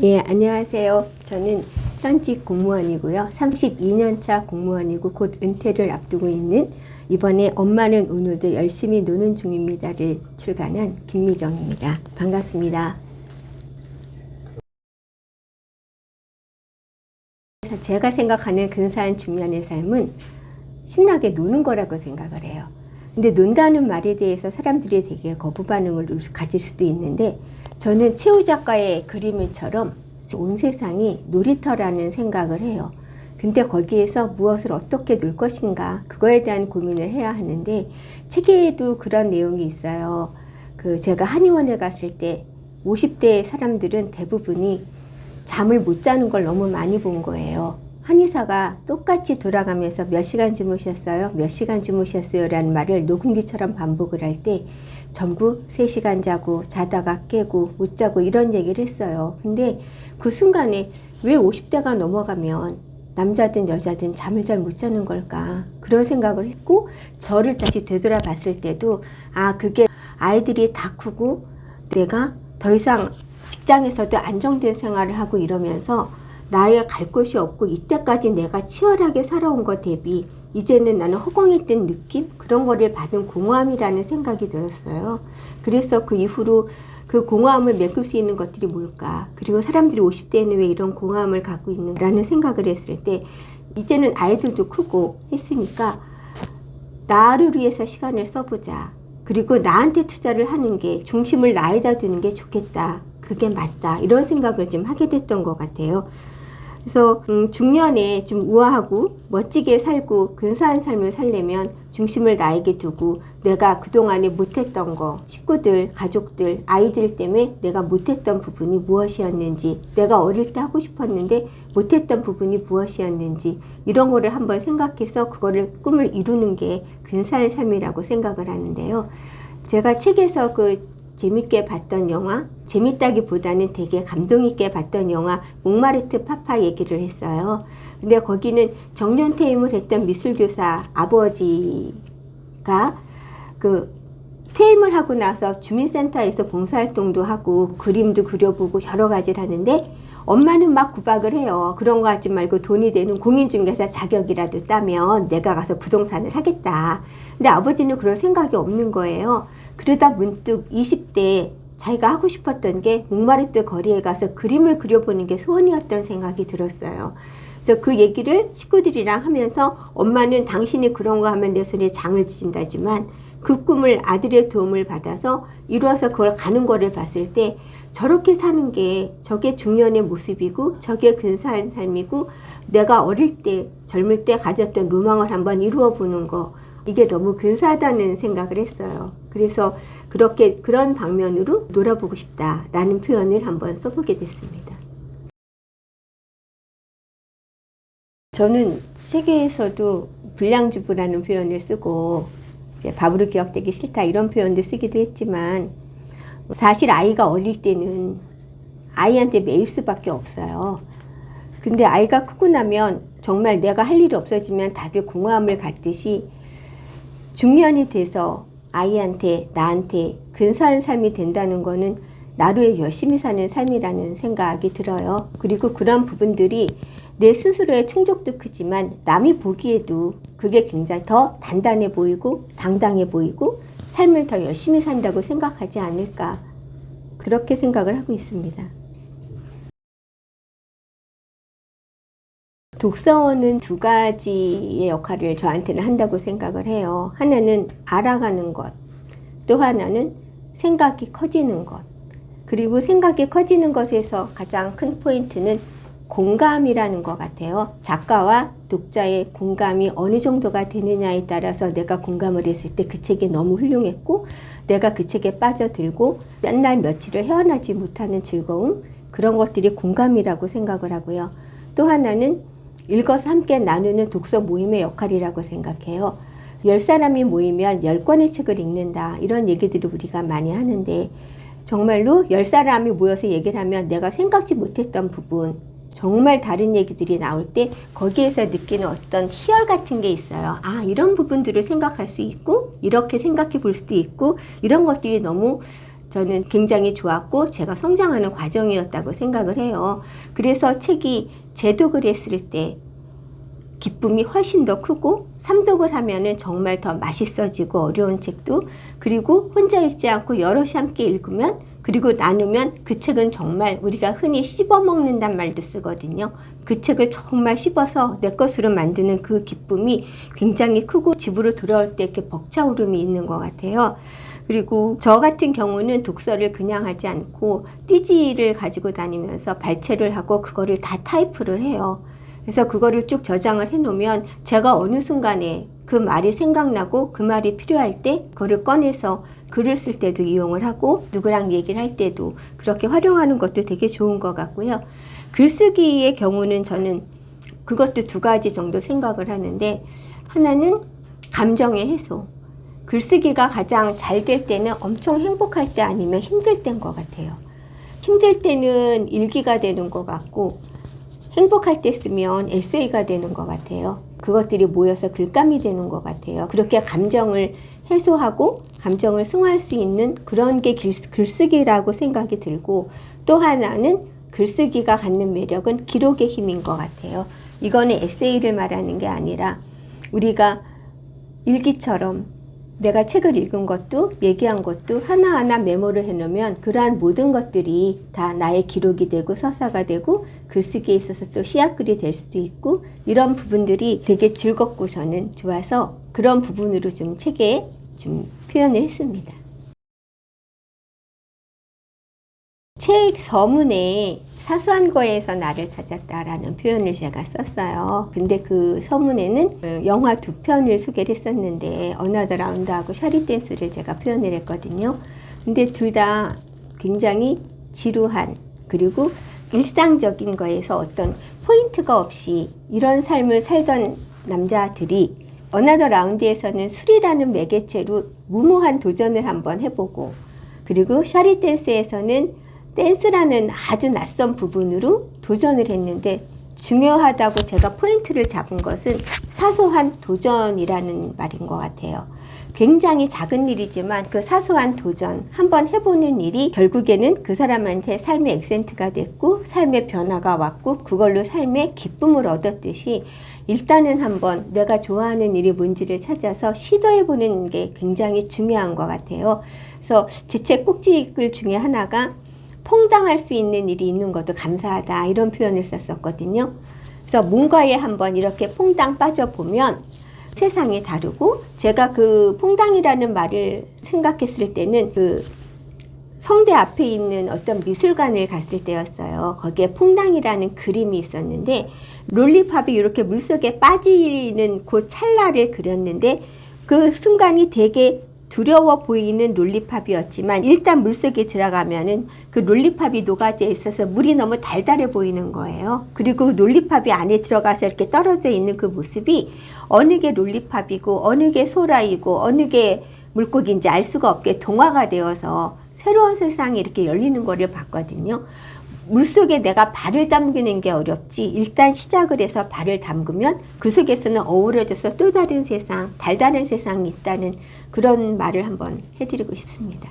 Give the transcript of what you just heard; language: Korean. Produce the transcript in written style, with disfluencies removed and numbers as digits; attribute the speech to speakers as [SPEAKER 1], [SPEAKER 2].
[SPEAKER 1] 예, 안녕하세요. 저는 현직 공무원이고요. 32년차 공무원이고 곧 은퇴를 앞두고 있는 이번에 엄마는 오늘도 열심히 노는 중입니다를 출간한 김미경입니다. 반갑습니다. 제가 생각하는 근사한 중년의 삶은 신나게 노는 거라고 생각을 해요. 근데 논다는 말에 대해서 사람들이 되게 거부 반응을 가질 수도 있는데, 저는 최우 작가의 그림처럼 온 세상이 놀이터라는 생각을 해요. 근데 거기에서 무엇을 어떻게 놀 것인가, 그거에 대한 고민을 해야 하는데, 책에도 그런 내용이 있어요. 제가 한의원에 갔을 때 50대 사람들은 대부분이 잠을 못 자는 걸 너무 많이 본 거예요. 한의사가 똑같이 돌아가면서 몇 시간 주무셨어요? 몇 시간 주무셨어요? 라는 말을 녹음기처럼 반복을 할 때 전부 3시간 자고 자다가 깨고 못 자고 이런 얘기를 했어요. 근데 그 순간에 왜 50대가 넘어가면 남자든 여자든 잠을 잘 못 자는 걸까? 그런 생각을 했고, 저를 다시 되돌아봤을 때도 그게 아이들이 다 크고 내가 더 이상 직장에서도 안정된 생활을 하고 이러면서 나의 갈 곳이 없고 이때까지 내가 치열하게 살아온 것 대비 이제는 나는 허공에 뜬 느낌? 그런 거를 받은 공허함이라는 생각이 들었어요. 그래서 그 이후로 그 공허함을 메꿀 수 있는 것들이 뭘까? 그리고 사람들이 50대에는 왜 이런 공허함을 갖고 있는가라는 생각을 했을 때, 이제는 아이들도 크고 했으니까 나를 위해서 시간을 써보자. 그리고 나한테 투자를 하는 게, 중심을 나에다 두는 게 좋겠다. 그게 맞다. 이런 생각을 좀 하게 됐던 것 같아요. 그래서 중년에 좀 우아하고 멋지게 살고 근사한 삶을 살려면 중심을 나에게 두고, 내가 그동안에 못했던 거, 식구들, 가족들, 아이들 때문에 내가 못했던 부분이 무엇이었는지, 내가 어릴 때 하고 싶었는데 못했던 부분이 무엇이었는지, 이런 거를 한번 생각해서 그거를 꿈을 이루는 게 근사한 삶이라고 생각을 하는데요. 제가 책에서 재밌게 봤던 영화, 재밌다기보다는 되게 감동 있게 봤던 영화 몽마르트 파파 얘기를 했어요. 근데 거기는 정년 퇴임을 했던 미술교사 아버지가 퇴임을 하고 나서 주민센터에서 봉사활동도 하고 그림도 그려보고 여러 가지를 하는데, 엄마는 막 구박을 해요. 그런 거 하지 말고 돈이 되는 공인중개사 자격이라도 따면 내가 가서 부동산을 하겠다. 근데 아버지는 그럴 생각이 없는 거예요. 그러다 문득 20대에 자기가 하고 싶었던 게 몽마르트 거리에 가서 그림을 그려보는 게 소원이었던 생각이 들었어요. 그래서 그 얘기를 식구들이랑 하면서, 엄마는 당신이 그런 거 하면 내 손에 장을 지진다지만 그 꿈을 아들의 도움을 받아서 이루어서 그걸 가는 거를 봤을 때, 저렇게 사는 게 저게 중년의 모습이고 저게 근사한 삶이고, 내가 어릴 때 젊을 때 가졌던 로망을 한번 이루어 보는 거, 이게 너무 근사하다는 생각을 했어요. 그래서 그런 방면으로 놀아보고 싶다라는 표현을 한번 써보게 됐습니다. 저는 세계에서도 불량주부라는 표현을 쓰고, 이제 밥으로 기억되기 싫다 이런 표현도 쓰기도 했지만, 사실 아이가 어릴 때는 아이한테 매일 수밖에 없어요. 근데 아이가 크고 나면 정말 내가 할 일이 없어지면 다들 공허함을 갖듯이, 중년이 돼서 아이한테, 나한테 근사한 삶이 된다는 거는 나로 의 열심히 사는 삶이라는 생각이 들어요. 그리고 그런 부분들이 내 스스로의 충족도 크지만 남이 보기에도 그게 굉장히 더 단단해 보이고 당당해 보이고 삶을 더 열심히 산다고 생각하지 않을까, 그렇게 생각을 하고 있습니다. 독서는 2가지의 역할을 저한테는 한다고 생각을 해요. 하나는 알아가는 것, 또 하나는 생각이 커지는 것. 그리고 생각이 커지는 것에서 가장 큰 포인트는 공감이라는 것 같아요. 작가와 독자의 공감이 어느 정도가 되느냐에 따라서 내가 공감을 했을 때 그 책이 너무 훌륭했고, 내가 그 책에 빠져들고 몇 날 며칠을 헤어나지 못하는 즐거움, 그런 것들이 공감이라고 생각을 하고요. 또 하나는 읽어서 함께 나누는 독서 모임의 역할이라고 생각해요. 10사람이 모이면 10권의 책을 읽는다, 이런 얘기들을 우리가 많이 하는데, 정말로 10사람이 모여서 얘기를 하면 내가 생각지 못했던 부분, 정말 다른 얘기들이 나올 때 거기에서 느끼는 어떤 희열 같은 게 있어요. 이런 부분들을 생각할 수 있고, 이렇게 생각해 볼 수도 있고, 이런 것들이 너무 저는 굉장히 좋았고 제가 성장하는 과정이었다고 생각을 해요. 그래서 책이 재독을 했을 때 기쁨이 훨씬 더 크고, 3독을 하면은 정말 더 맛있어지고, 어려운 책도, 그리고 혼자 읽지 않고 여럿이 함께 읽으면, 그리고 나누면 그 책은 정말 우리가 흔히 씹어 먹는단 말도 쓰거든요. 그 책을 정말 씹어서 내 것으로 만드는 그 기쁨이 굉장히 크고, 집으로 돌아올 때 이렇게 벅차오름이 있는 것 같아요. 그리고 저 같은 경우는 독서를 그냥 하지 않고 띠지를 가지고 다니면서 발췌를 하고 그거를 다 타이프를 해요. 그래서 그거를 쭉 저장을 해놓으면 제가 어느 순간에 그 말이 생각나고 그 말이 필요할 때 그거를 꺼내서 글을 쓸 때도 이용을 하고 누구랑 얘기를 할 때도 그렇게 활용하는 것도 되게 좋은 것 같고요. 글쓰기의 경우는 저는 그것도 두 가지 정도 생각을 하는데, 하나는 감정의 해소. 글쓰기가 가장 잘 될 때는 엄청 행복할 때 아니면 힘들 때인 것 같아요. 힘들 때는 일기가 되는 것 같고, 행복할 때 쓰면 에세이가 되는 것 같아요. 그것들이 모여서 글감이 되는 것 같아요. 그렇게 감정을 해소하고 감정을 승화할 수 있는 그런 게 글쓰기라고 생각이 들고, 또 하나는 글쓰기가 갖는 매력은 기록의 힘인 것 같아요. 이거는 에세이를 말하는 게 아니라 우리가 일기처럼 내가 책을 읽은 것도 얘기한 것도 하나하나 메모를 해놓으면 그러한 모든 것들이 다 나의 기록이 되고 서사가 되고 글쓰기에 있어서 또 시약글이 될 수도 있고, 이런 부분들이 되게 즐겁고 저는 좋아서 그런 부분으로 좀 책에 좀 표현을 했습니다. 책 서문에 사소한 거에서 나를 찾았다라는 표현을 제가 썼어요. 근데 그 서문에는 영화 두 편을 소개를 했었는데 어나더 라운드하고 샤리 댄스를 제가 표현을 했거든요. 근데 둘 다 굉장히 지루한, 그리고 일상적인 거에서 어떤 포인트가 없이 이런 삶을 살던 남자들이 어나더 라운드에서는 술이라는 매개체로 무모한 도전을 한번 해보고, 그리고 샤리 댄스에서는 댄스라는 아주 낯선 부분으로 도전을 했는데, 중요하다고 제가 포인트를 잡은 것은 사소한 도전이라는 말인 것 같아요. 굉장히 작은 일이지만 그 사소한 도전, 한번 해보는 일이 결국에는 그 사람한테 삶의 액센트가 됐고 삶의 변화가 왔고 그걸로 삶의 기쁨을 얻었듯이, 일단은 한번 내가 좋아하는 일이 뭔지를 찾아서 시도해보는 게 굉장히 중요한 것 같아요. 그래서 제 책 꼭지글 중에 하나가 퐁당할 수 있는 일이 있는 것도 감사하다, 이런 표현을 썼었거든요. 그래서 뭔가에 한번 이렇게 퐁당 빠져보면 세상이 다르고, 제가 그 퐁당이라는 말을 생각했을 때는 그 성대 앞에 있는 어떤 미술관을 갔을 때였어요. 거기에 퐁당이라는 그림이 있었는데 롤리팝이 이렇게 물속에 빠지는 그 찰나를 그렸는데, 그 순간이 되게 두려워 보이는 롤리팝이었지만 일단 물속에 들어가면은 그 롤리팝이 녹아져 있어서 물이 너무 달달해 보이는 거예요. 그리고 롤리팝이 안에 들어가서 이렇게 떨어져 있는 그 모습이 어느 게 롤리팝이고 어느 게 소라이고 어느 게 물고기인지 알 수가 없게 동화가 되어서 새로운 세상이 이렇게 열리는 거를 봤거든요. 물속에 내가 발을 담그는 게 어렵지, 일단 시작을 해서 발을 담그면 그 속에서는 어우러져서 또 다른 세상, 달다른 세상이 있다는 그런 말을 한번 해드리고 싶습니다.